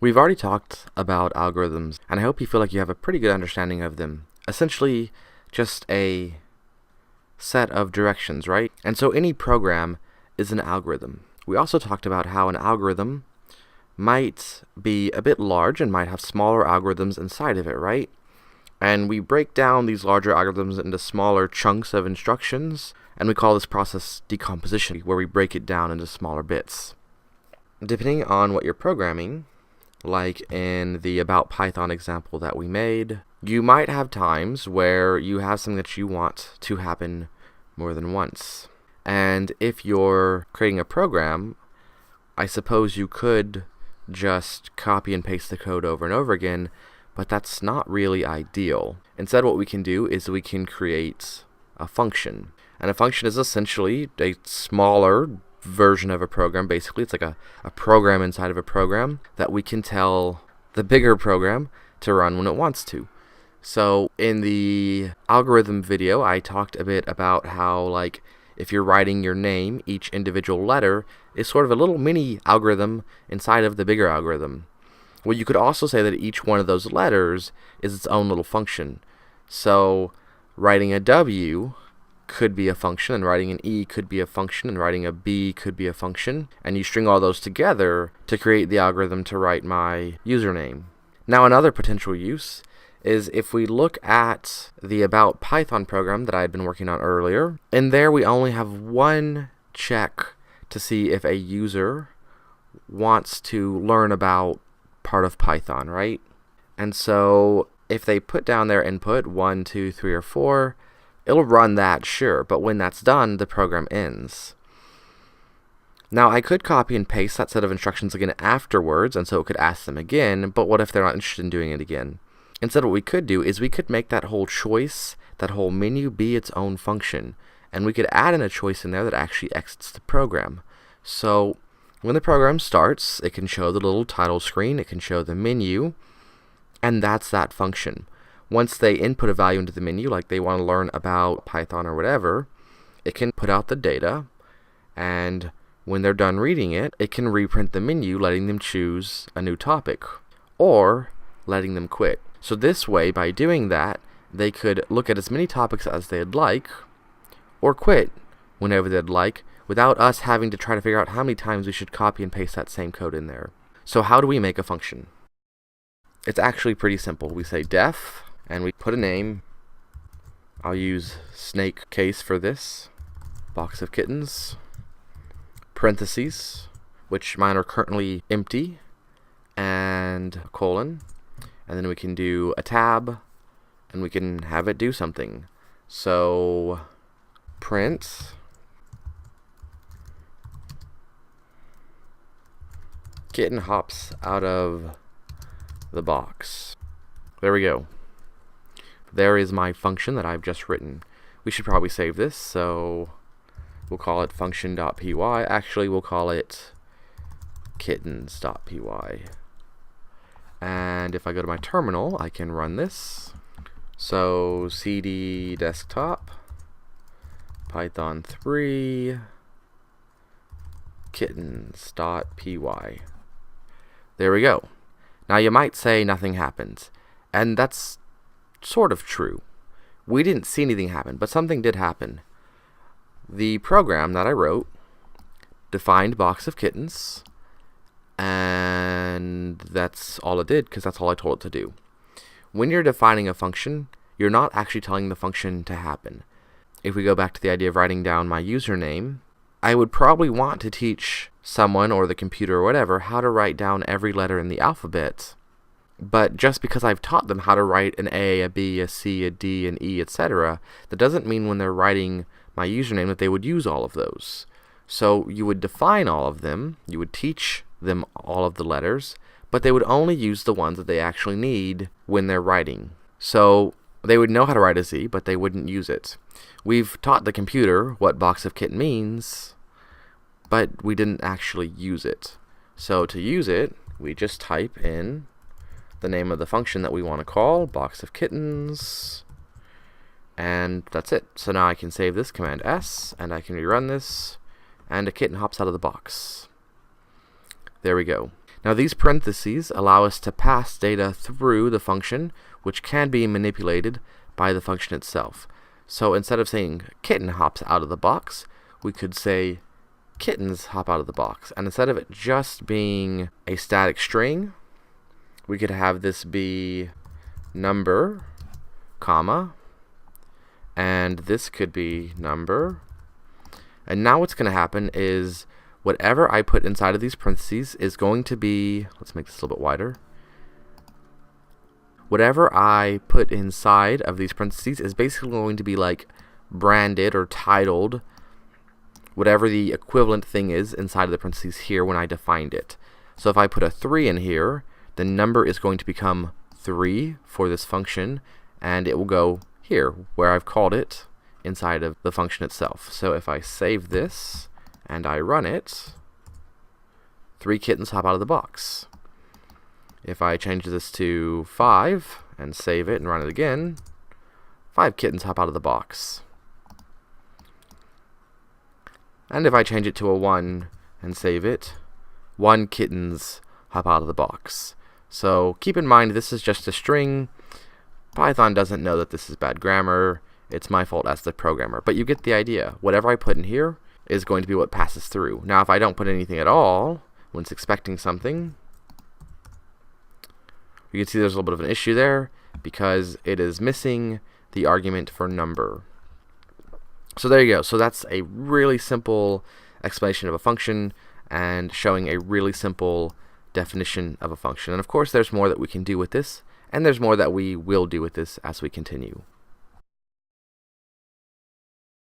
We've already talked about algorithms, and I hope you feel like you have a pretty good understanding of them. Essentially, just a set of directions, right? And so any program is an algorithm. We also talked about how an algorithm might be a bit large and might have smaller algorithms inside of it, right? And we break down these larger algorithms into smaller chunks of instructions, and we call this process decomposition, where we break it down into smaller bits. Depending on what you're programming, like in the About Python example that we made, you might have times where you have something that you want to happen more than once. And if you're creating a program, I suppose you could just copy and paste the code over and over again, but that's not really ideal. Instead, what we can do is we can create a function. And a function is essentially a smaller version of a program. Basically, it's like a program inside of a program that we can tell the bigger program to run when it wants to. So in the algorithm video, I talked a bit about how, like, if you're writing your name, each individual letter is sort of a little mini algorithm inside of the bigger algorithm. Well, you could also say that each one of those letters is its own little function. So writing a W could be a function, and writing an E could be a function, and writing a B could be a function, and you string all those together to create the algorithm to write my username. Now, another potential use is if we look at the About Python program that I had been working on earlier. In there, we only have one check to see if a user wants to learn about part of Python, right? And so if they put down their input 1, 2, 3, or 4, it'll run that, sure, but when that's done, the program ends. Now, I could copy and paste that set of instructions again afterwards, and so it could ask them again, but what if they're not interested in doing it again? Instead, what we could do is we could make that whole choice, that whole menu, be its own function, and we could add in a choice in there that actually exits the program. So when the program starts, it can show the little title screen, it can show the menu, and that's that function. Once they input a value into the menu, like they want to learn about Python or whatever, it can put out the data, and when they're done reading it, it can reprint the menu, letting them choose a new topic, or letting them quit. So this way, by doing that, they could look at as many topics as they'd like, or quit whenever they'd like, without us having to try to figure out how many times we should copy and paste that same code in there. So how do we make a function? It's actually pretty simple. We say def, and we put a name. I'll use snake case for this. Box of kittens. Parentheses, which mine are currently empty, and a colon. And then we can do a tab, and we can have it do something. So print kitten hops out of the box. There we go. There is my function that I've just written. We should probably save this, so we'll call it function.py. Actually, we'll call it kittens.py. And if I go to my terminal, I can run this. So cd desktop python 3 kittens.py. There we go. Now you might say nothing happened, and that's sort of true. We didn't see anything happen, but something did happen. The program that I wrote defined box of kittens, and that's all it did, because that's all I told it to do. When you're defining a function, you're not actually telling the function to happen. If we go back to the idea of writing down my username, I would probably want to teach someone or the computer or whatever how to write down every letter in the alphabet. But just because I've taught them how to write an A, a B, a C, a D, an E, etc., that doesn't mean when they're writing my username that they would use all of those. So you would define all of them, you would teach them all of the letters, but they would only use the ones that they actually need when they're writing. So they would know how to write a Z, but they wouldn't use it. We've taught the computer what box of kitten means, but we didn't actually use it. So to use it, we just type in the name of the function that we want to call, box of kittens, and that's it. So now I can save this, Command S, and I can rerun this, and a kitten hops out of the box. There we go. Now these parentheses allow us to pass data through the function, which can be manipulated by the function itself. So instead of saying kitten hops out of the box, we could say kittens hop out of the box. And instead of it just being a static string, we could have this be number, comma, and this could be number. And now what's going to happen is whatever I put inside of these parentheses is going to be, let's make this a little bit wider. Whatever I put inside of these parentheses is basically going to be like branded or titled whatever the equivalent thing is inside of the parentheses here when I defined it. So if I put a 3 in here, the number is going to become 3 for this function, and it will go here where I've called it inside of the function itself. So if I save this and I run it, 3 kittens hop out of the box. If I change this to 5 and save it and run it again, 5 kittens hop out of the box. And if I change it to a 1 and save it, 1 kittens hop out of the box. So keep in mind this is just a string. Python doesn't know that this is bad grammar. It's my fault as the programmer. But you get the idea. Whatever I put in here is going to be what passes through. Now if I don't put anything at all, when it's expecting something, you can see there's a little bit of an issue there because it is missing the argument for number. So there you go. So that's a really simple explanation of a function and showing a really simple definition of a function. And of course there's more that we can do with this, and there's more that we will do with this as we continue.